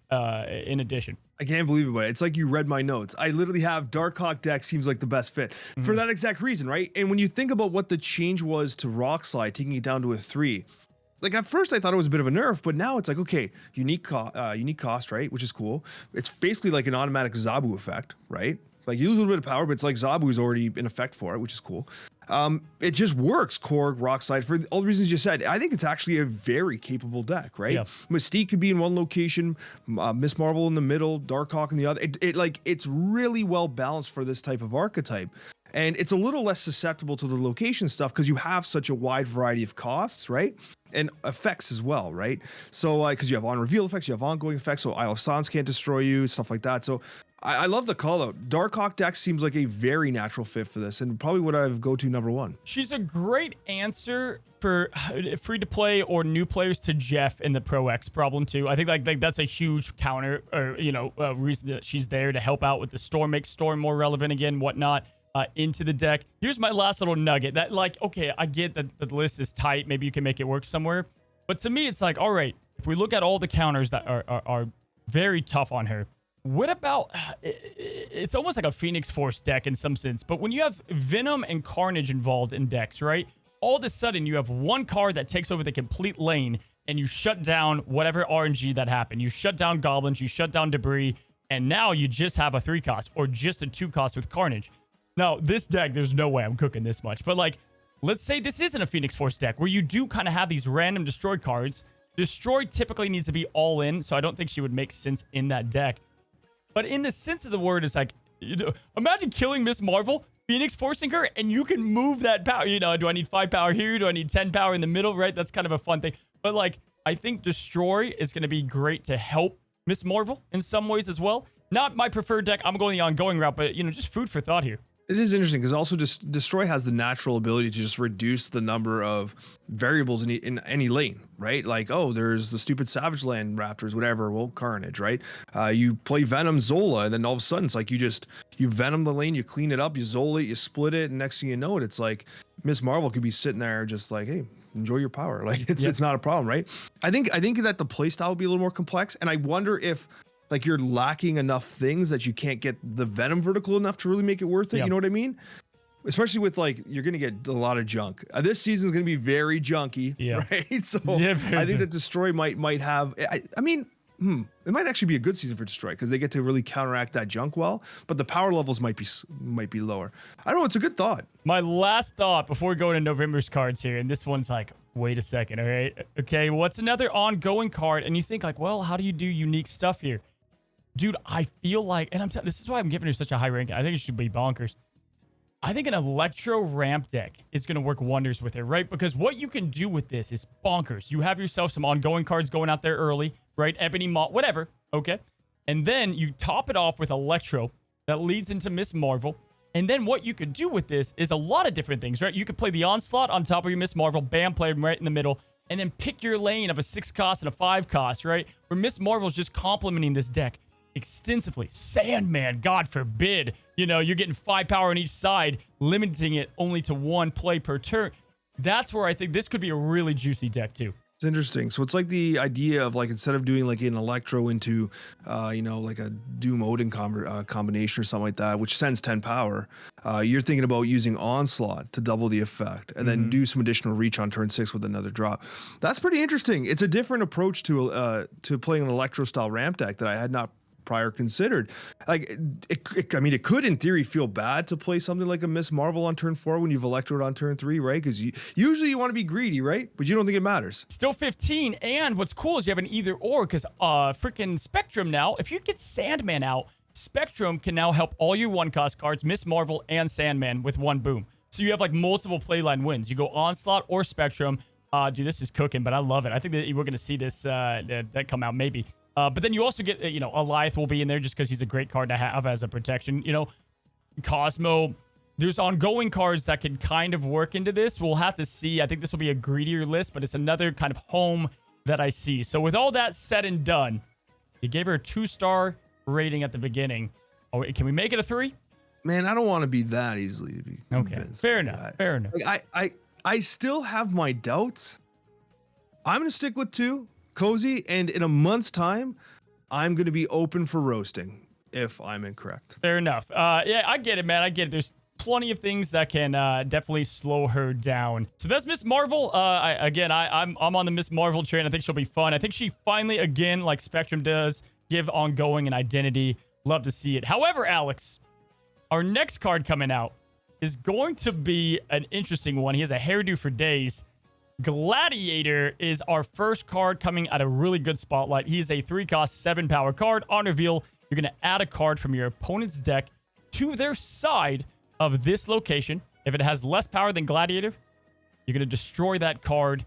in addition. I can't believe it, but it's like you read my notes. I literally have Darkhawk deck seems like the best fit for that exact reason, right? And when you think about what the change was to Rock Slide, taking it down to a 3, like at first I thought it was a bit of a nerf, but now it's like, okay, unique cost, right? Which is cool. It's basically like an automatic Zabu effect, right? Like you lose a little bit of power, but it's like Zabu's already in effect for it, which is cool. It just works, Korg, Rock Slide, for all the reasons you said. I think it's actually a very capable deck, right? Yeah. Mystique could be in one location, Miss Marvel in the middle, Darkhawk in the other. It's really well balanced for this type of archetype. And it's a little less susceptible to the location stuff because you have such a wide variety of costs, right? And effects as well, right? So, because you have on-reveal effects, you have ongoing effects, so Isle of Silence can't destroy you, stuff like that. So, I love the call out. Darkhawk deck seems like a very natural fit for this, and probably what I would go to number 1. She's a great answer for free to play or new players to Jeff in the Pro X problem too. I think like that's a huge counter, or reason that she's there to help out with the Storm, make Storm more relevant again, whatnot. Into the deck. Here's my last little nugget that, like, okay, I get that the list is tight. Maybe you can make it work somewhere. But to me, it's like, all right, if we look at all the counters that are Very tough on her. What about, it's almost like a Phoenix Force deck in some sense, but when you have Venom and Carnage involved in decks, right? All of a sudden you have one card that takes over the complete lane and you shut down whatever RNG that happened. You shut down goblins, you shut down debris, and now you just have a 3 cost or just a 2 cost with Carnage. Now, this deck, there's no way I'm cooking this much, but like, let's say this isn't a Phoenix Force deck where you do kind of have these random destroy cards. Destroy typically needs to be all in, so I don't think she would make sense in that deck. But in the sense of the word, it's like, imagine killing Miss Marvel, Phoenix forcing her, and you can move that power. Do I need 5 power here? Do I need 10 power in the middle, right? That's kind of a fun thing. But like, I think Destroy is going to be great to help Miss Marvel in some ways as well. Not my preferred deck. I'm going the ongoing route, but, just food for thought here. It is interesting because also just Destroy has the natural ability to just reduce the number of variables in any lane, right? Like, oh, there's the stupid Savage Land Raptors, whatever. Well, Carnage, right? You play Venom Zola, and then all of a sudden it's like you Venom the lane, you clean it up, you Zola it, you split it, and next thing you know it's like Miss Marvel could be sitting there just like, hey, enjoy your power. Like it's not a problem, right? I think that the playstyle will be a little more complex, and I wonder if like you're lacking enough things that you can't get the Venom vertical enough to really make it worth it. You know what I mean? Especially with like, you're going to get a lot of junk. This season is going to be very junky, right? So I think that Destroy might have, I mean, it might actually be a good season for Destroy because they get to really counteract that junk well, but the power levels might be lower. I don't know. It's a good thought. My last thought before we go into November's cards here, and this one's like, wait a second, all right? Okay, what's another ongoing card? And you think like, well, how do you do unique stuff here? Dude, I feel like, and this is why I'm giving her such a high rank. I think it should be bonkers. I think an Electro ramp deck is going to work wonders with her, right? Because what you can do with this is bonkers. You have yourself some ongoing cards going out there early, right? Ebony Maw, whatever, okay? And then you top it off with Electro that leads into Miss Marvel. And then what you could do with this is a lot of different things, right? You could play the Onslaught on top of your Miss Marvel, bam, play them right in the middle, and then pick your lane of a 6 cost and a 5 cost, right? Where Miss Marvel's just complementing this deck extensively. Sandman, God forbid. You're getting 5 power on each side, limiting it only to 1 play per turn. That's where I think this could be a really juicy deck too. It's interesting. So it's like the idea of like, instead of doing like an Electro into, like a Doom Odin combination or something like that, which sends 10 power, you're thinking about using Onslaught to double the effect and then do some additional reach on turn 6 with another drop. That's pretty interesting. It's a different approach to playing an Electro style ramp deck that I had not prior considered. Like it could in theory feel bad to play something like a Miss Marvel on turn 4 when you've Electroed on turn 3, right? Because usually you want to be greedy, right? But you don't think it matters. Still 15, and what's cool is you have an either or, because freaking Spectrum now, if you get Sandman out, Spectrum can now help all your 1-cost cards, Miss Marvel and Sandman, with 1 boom. So you have like multiple playline wins. You go Onslaught or Spectrum. Dude, this is cooking, but I love it. I think that we're going to see this that come out maybe. But then you also get, Alioth will be in there just because he's a great card to have as a protection. Cosmo, there's ongoing cards that can kind of work into this. We'll have to see. I think this will be a greedier list, but it's another kind of home that I see. So with all that said and done, you gave her a 2-star rating at the beginning. Oh, can we make it a 3? Man, I don't want to be that easily to be convinced. Fair enough. Fair enough. Like, I still have my doubts. I'm going to stick with 2. Cozy, and in a month's time, I'm going to be open for roasting if I'm incorrect. Fair enough. Yeah, I get it, man. I get it. There's plenty of things that can definitely slow her down. So that's Miss Marvel. I'm on the Miss Marvel train. I think she'll be fun. I think she finally, again, like Spectrum does, give ongoing an identity. Love to see it. However, Alex, our next card coming out is going to be an interesting one. He has a hairdo for days. Gladiator is our first card coming at a really good spotlight. He's a 3-cost, 7-power card. On reveal, you're going to add a card from your opponent's deck to their side of this location. If it has less power than Gladiator, you're going to destroy that card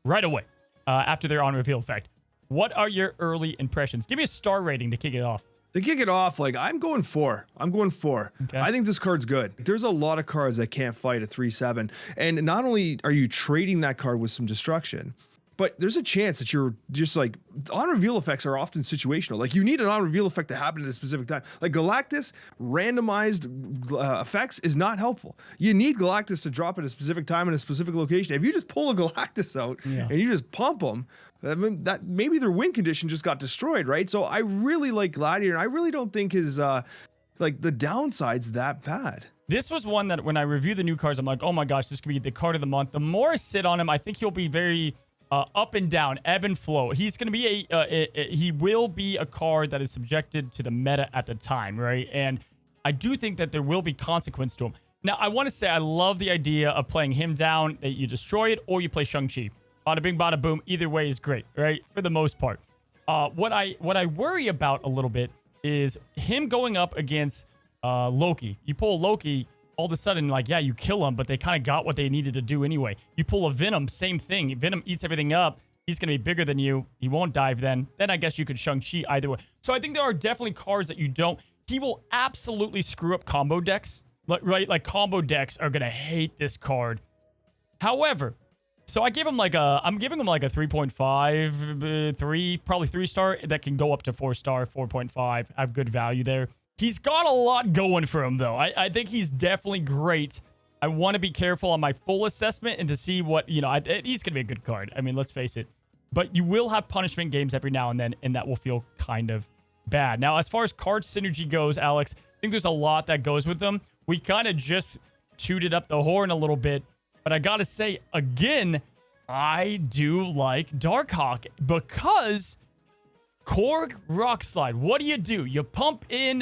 right away after their on reveal effect. What are your early impressions? Give me a star rating to kick it off. To kick it off, like, I'm going 4. Okay. I think this card's good. There's a lot of cards that can't fight a 3/7. And not only are you trading that card with some destruction, but there's a chance that you're just like, on reveal effects are often situational. Like you need an on reveal effect to happen at a specific time. Like Galactus randomized effects is not helpful. You need Galactus to drop at a specific time in a specific location. If you just pull a Galactus out and you just pump them, I mean, that maybe their win condition just got destroyed, right? So I really like Gladiator. I really don't think his like the downside's that bad. This was one that when I review the new cards, I'm like, oh my gosh, this could be the card of the month. The more I sit on him, I think he'll be very up and down, ebb and flow. He's going to be he will be a card that is subjected to the meta at the time, right? And I do think that there will be consequence to him. Now, I want to say I love the idea of playing him down, that you destroy it, or you play Shang-Chi. Bada bing, bada boom. Either way is great, right? For the most part. What I worry about a little bit is him going up against Loki. You pull Loki, all of a sudden, like, yeah, you kill him, but they kind of got what they needed to do anyway. You pull a Venom, same thing. Venom eats everything up. He's going to be bigger than you. He won't dive then. Then I guess you could Shang-Chi either way. So I think there are definitely cards that you don't. He will absolutely screw up combo decks, right? Like combo decks are going to hate this card. However, so I give him like I'm giving him like a 3.5, 3, probably 3-star that can go up to 4-star, 4.5. I have good value there. He's got a lot going for him, though. I think he's definitely great. I want to be careful on my full assessment and to see what, he's going to be a good card. I mean, let's face it. But you will have punishment games every now and then, and that will feel kind of bad. Now, as far as card synergy goes, Alex, I think there's a lot that goes with them. We kind of just tooted up the horn a little bit. But I got to say, again, I do like Darkhawk because Korg Rock Slide. What do? You pump in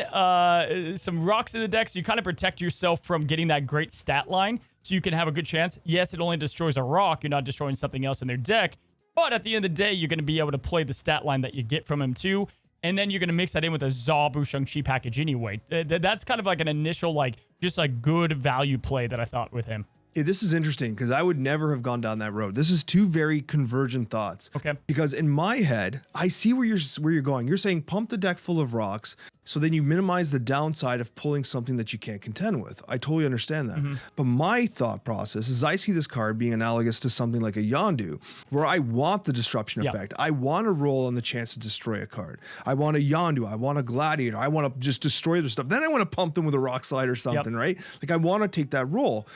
some rocks in the deck so you kind of protect yourself from getting that great stat line so you can have a good chance. Yes, it only destroys a rock. You're not destroying something else in their deck. But at the end of the day, you're going to be able to play the stat line that you get from him too. And then you're going to mix that in with a Zabu Shang-Chi package anyway. That's kind of like an initial, just a good value play that I thought with him. Yeah, this is interesting because I would never have gone down that road. This is two very convergent thoughts. Okay. Because in my head, I see where you're going. You're saying pump the deck full of rocks, so then you minimize the downside of pulling something that you can't contend with. I totally understand that. But my thought process is I see this card being analogous to something like a Yondu, where I want the disruption effect. I want to roll on the chance to destroy a card. I want a Yondu. I want a Gladiator. I want to just destroy their stuff. Then I want to pump them with a rock slide or something, right? Like I want to take that roll.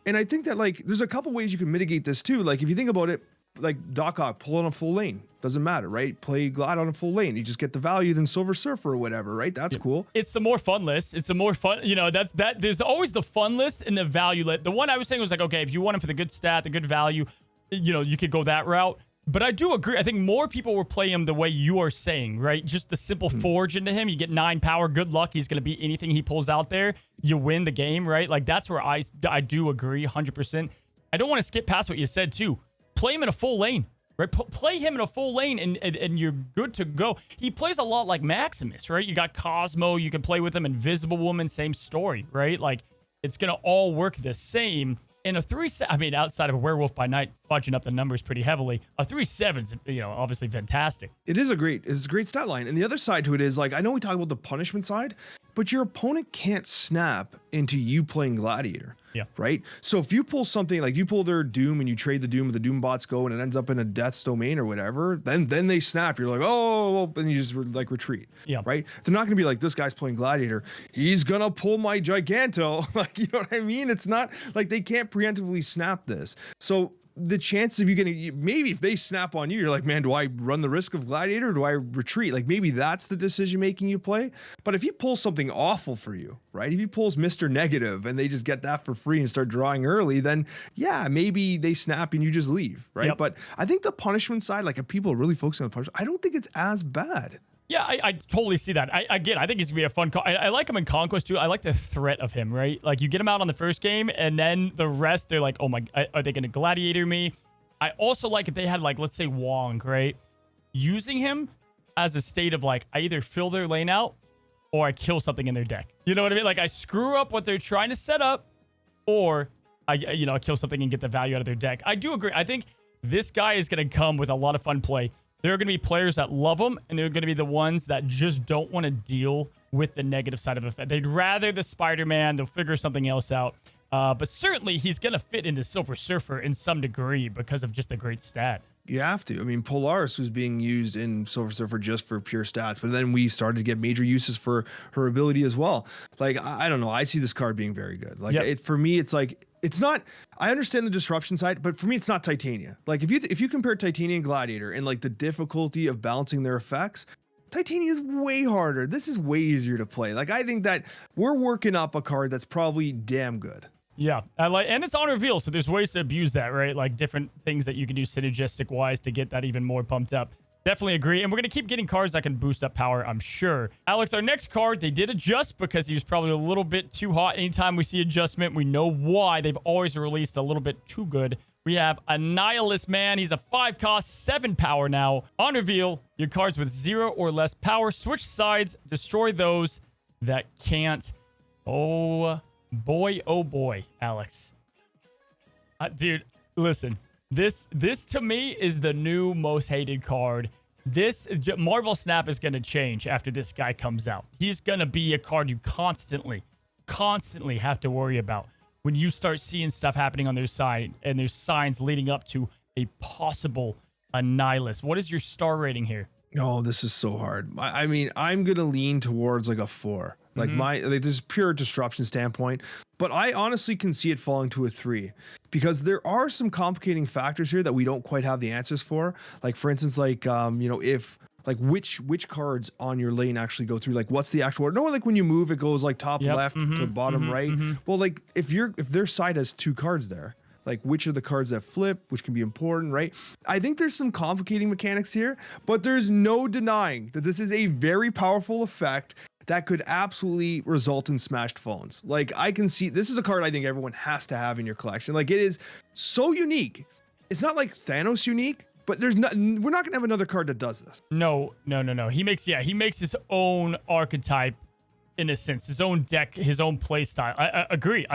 And I think that there's a couple ways you can mitigate this too. Like if you think about it, like Darkhawk, pull on a full lane. Doesn't matter, right? Play Glad on a full lane. You just get the value than Silver Surfer or whatever, right? That's cool. It's the more fun list. It's the more fun, there's always the fun list and the value list. The one I was saying was like, okay, if you want him for the good stat, the good value, you could go that route. But I do agree. I think more people will play him the way you are saying, right? Just the simple forge into him. You get 9 power. Good luck. He's going to be anything he pulls out there. You win the game, right? Like, that's where I do agree 100%. I don't want to skip past what you said, too. Play him in a full lane, right? Play him in a full lane, and you're good to go. He plays a lot like Maximus, right? You got Cosmo. You can play with him. Invisible Woman, same story, right? Like, it's going to all work the same. In a 3-7, outside of a Werewolf by Night, fudging up the numbers pretty heavily, a 3-7's, obviously fantastic. It's a great stat line. And the other side to it is I know we talk about the punishment side, but your opponent can't snap into you playing Gladiator. Yeah. Right? So if you pull something like you pull their Doom and you trade the Doom with the Doom bots go and it ends up in a Death's domain or whatever, then they snap. You're like, oh, and you just retreat. Yeah. Right? They're not going to be like, this guy's playing Gladiator. He's going to pull my Giganto. You know what I mean? It's not like they can't preemptively snap this. So the chances of you getting, maybe if they snap on you, you're like, man, do I run the risk of Gladiator or do I retreat? Like maybe that's the decision making you play. But if he pulls something awful for you, right? If he pulls Mr. Negative and they just get that for free and start drawing early, then yeah, maybe they snap and you just leave, right? Yep. But I think the punishment side, like if people are really focusing on the punishment, I don't think it's as bad. Yeah, I totally see that. I think he's going to be a fun call. I like him in Conquest, too. I like the threat of him, right? Like, you get him out on the first game, and then the rest, they're like, oh my, are they going to Gladiator me? I also like if they had, let's say Wong, right? Using him as a state of, I either fill their lane out or I kill something in their deck. You know what I mean? Like, I screw up what they're trying to set up, or I kill something and get the value out of their deck. I do agree. I think this guy is going to come with a lot of fun play. There are going to be players that love him, and there are going to be the ones that just don't want to deal with the negative side of it. They'd rather the Spider-Man. They'll figure something else out. But certainly, he's going to fit into Silver Surfer in some degree because of just the great stat. You have to. I mean, Polaris was being used in Silver Surfer just for pure stats, but then we started to get major uses for her ability as well. Like, I don't know. I see this card being very good. Like, for me, it's like, it's not, I understand the disruption side, but for me, it's not Titania. Like, if you compare Titania and Gladiator and like the difficulty of balancing their effects, Titania is way harder. This is way easier to play. Like, I think that we're working up a card that's probably damn good. Yeah, and it's on reveal, so there's ways to abuse that, right? Like different things that you can do synergistic-wise to get that even more pumped up. Definitely agree, and we're going to keep getting cards that can boost up power, I'm sure. Alex, our next card, they did adjust because he was probably a little bit too hot. Anytime we see adjustment, we know why. They've always released a little bit too good. We have Annihilus, man. He's a 5 cost, 7 power now. On reveal, your cards with 0 or less power, switch sides, destroy those that can't. Oh boy, Alex. Dude, listen. This to me is the new most hated card. This Marvel Snap is going to change after this guy comes out. He's going to be a card you constantly have to worry about when you start seeing stuff happening on their side and there's signs leading up to a possible Annihilus. What is your star rating here? Oh, this is so hard. I mean, I'm going to lean towards like a 4. Like this is pure disruption standpoint, but I honestly can see it falling to a 3 because there are some complicating factors here that we don't quite have the answers for. Like for instance, like, you know, if like which cards on your lane actually go through, like what's the actual order? No, like when you move, it goes like top left to bottom right. Well, like if their side has 2 cards there, like which are the cards that flip, which can be important, right? I think there's some complicating mechanics here, but there's no denying that this is a very powerful effect that could absolutely result in smashed phones. Like I can see, this is a card I think everyone has to have in your collection. Like it is so unique. It's not like Thanos unique, but we're not gonna have another card that does this. No. He makes his own archetype in a sense, his own deck, his own play style. I agree.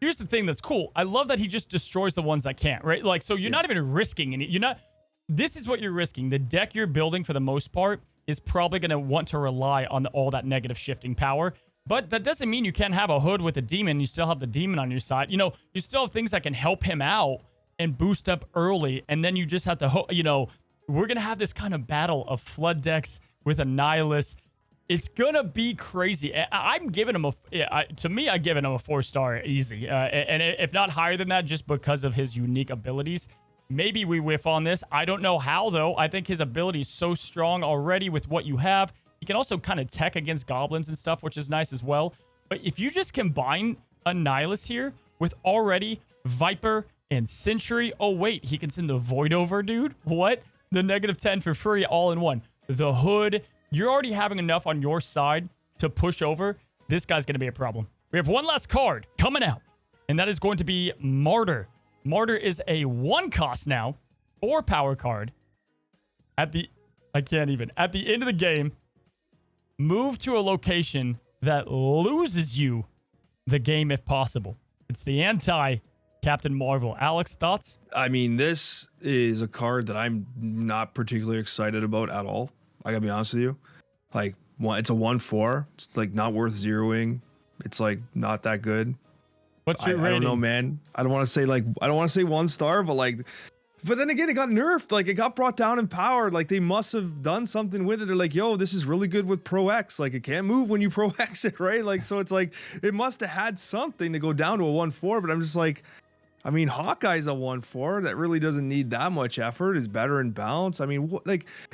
Here's the thing that's cool. I love that he just destroys the ones that can't, right? Like, so you're not even risking any, this is what you're risking. The deck you're building for the most part is probably going to want to rely on all that negative shifting power. But that doesn't mean you can't have a hood with a demon. You still have the demon on your side. You still have things that can help him out and boost up early. And then you just have to, we're going to have this kind of battle of flood decks with Annihilus. It's going to be crazy. I'm giving him I'm giving him a 4-star easy. And if not higher than that, just because of his unique abilities. Maybe we whiff on this. I don't know how, though. I think his ability is so strong already with what you have. He can also kind of tech against goblins and stuff, which is nice as well. But if you just combine Annihilus here with already Viper and Sentry. Oh, wait. He can send the Void over, dude. What? The -10 for free all in one. The hood. You're already having enough on your side to push over. This guy's going to be a problem. We have one last card coming out, and that is going to be Martyr. Martyr is a 1 cost now, 4 power card. At the end of the game, move to a location that loses you the game if possible. It's the anti-Captain Marvel. Alex, thoughts? I mean, this is a card that I'm not particularly excited about at all. I gotta be honest with you. Like, it's a 1/4. It's like not worth zeroing. It's like not that good. What's your rating? I don't know, man. I don't want to say 1 star, but then again, it got nerfed. Like it got brought down in power. Like they must have done something with it. They're like, yo, this is really good with Pro X. Like it can't move when you Pro X it, right? Like, so it's like, it must have had something to go down to a 1/4, but I'm just like, I mean, Hawkeye's a 1/4 that really doesn't need that much effort. Is better in balance. I mean,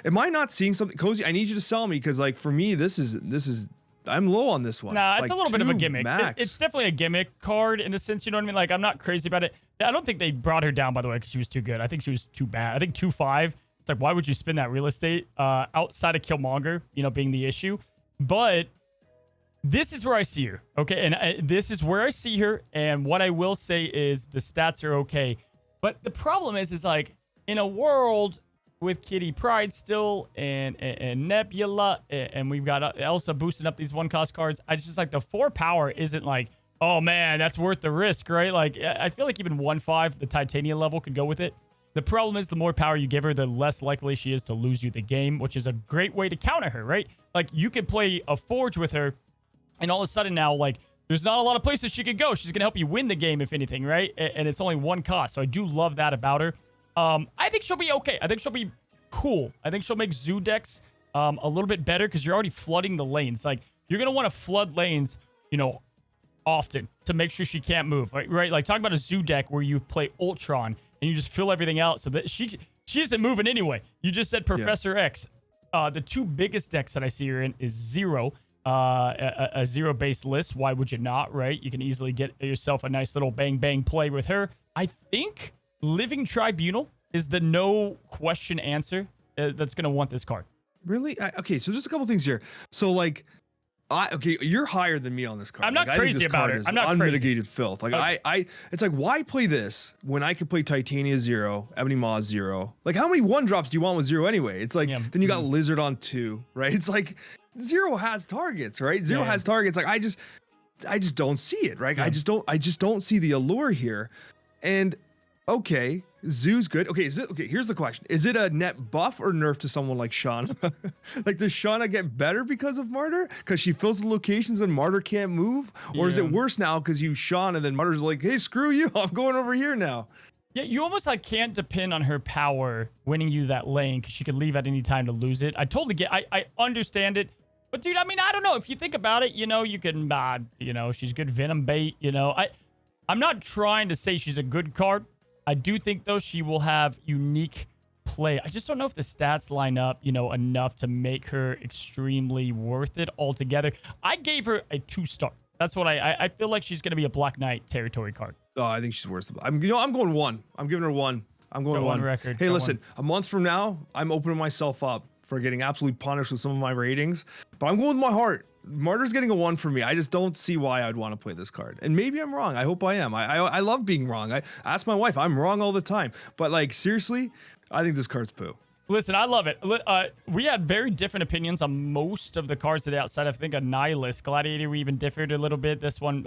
am I not seeing something? Cozy, I need you to sell me, because like for me, this is I'm low on this one. Nah, it's a little bit of a gimmick. It's definitely a gimmick card in a sense, you know what I mean? Like, I'm not crazy about it. I don't think they brought her down, by the way, because she was too good. I think she was too bad. I think 2.5. It's like, why would you spend that real estate outside of Killmonger, being the issue? But this is where I see her, okay? And this is where I see her, and what I will say is the stats are okay. But the problem is like, in a world with Kitty Pryde still and Nebula, and we've got Elsa boosting up these 1-cost cards, I just like the 4 power isn't like, oh man, that's worth the risk, right? Like, I feel like even 1.5, the Titania level, could go with it. The problem is the more power you give her, the less likely she is to lose you the game, which is a great way to counter her, right? Like, you could play a Forge with her, and all of a sudden now, like, there's not a lot of places she can go. She's going to help you win the game, if anything, right? And it's only 1 cost, so I do love that about her. I think she'll be okay. I think she'll be cool. I think she'll make zoo decks a little bit better because you're already flooding the lanes. Like, you're going to want to flood lanes, often to make sure she can't move, right? Like, talk about a zoo deck where you play Ultron and you just fill everything out so that she isn't moving anyway. You just said Professor X. The two biggest decks that I see her in is Zero, a zero-based list. Why would you not, right? You can easily get yourself a nice little bang-bang play with her. I think Living Tribunal is the no-question answer that's going to want this card. Really? Okay, so just a couple things here. So, like, you're higher than me on this card. I'm not crazy about it. I'm not unmitigated crazy. filth. Like, it's like, why play this when I could play Titania 0, Ebony Maw 0? Like, how many 1-drops do you want with 0 anyway? It's like, then you got Lizard on 2, right? It's like, 0 has targets, right? 0 has targets. Like, I just don't see it, right? Yeah. I just don't see the allure here. And okay, Zoo's good. Okay, here's the question. Is it a net buff or nerf to someone like Shauna? Like, does Shauna get better because of Martyr? Because she fills the locations and Martyr can't move? Or is it worse now because you Shauna and then Martyr's like, hey, screw you, I'm going over here now? Yeah, you almost can't depend on her power winning you that lane because she could leave at any time to lose it. I totally get I understand it. But, dude, I mean, I don't know. If you think about it, you can, she's good Venom bait, I'm not trying to say she's a good card. I do think, though, she will have unique play. I just don't know if the stats line up, enough to make her extremely worth it altogether. I gave her a 2-star. That's what I feel like she's going to be a Black Knight territory card. Oh, I think she's worth it. I'm going 1. I'm giving her 1. I'm going 1. Record. Hey, listen, a month from now, I'm opening myself up for getting absolutely punished with some of my ratings, but I'm going with my heart. Martyr's getting a 1 for me. I just don't see why I'd want to play this card. And maybe I'm wrong. I hope I am. I love being wrong. I ask my wife. I'm wrong all the time. But, like, seriously, I think this card's poo. Listen, I love it. We had very different opinions on most of the cards today outside, I think, Annihilus. Gladiator, we even differed a little bit. This one,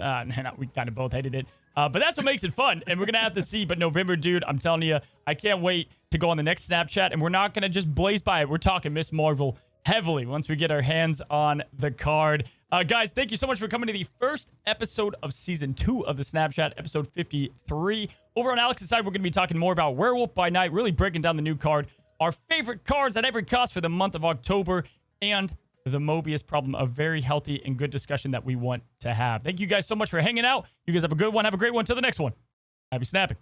we kind of both hated it. But that's what makes it fun. And we're going to have to see. But November, dude, I'm telling you, I can't wait to go on the next Snapchat. And we're not going to just blaze by it. We're talking Miss Marvel heavily once we get our hands on the card. Guys, thank you so much for coming to the first episode of Season 2 of the Snapchat, episode 53. Over on Alex's side, we're going to be talking more about Werewolf by Night, really breaking down the new card, our favorite cards at every cost for the month of October, and the Mobius problem, a very healthy and good discussion that we want to have. Thank you guys so much for hanging out. You guys have a good one. Have a great one. Till the next one. Happy snapping.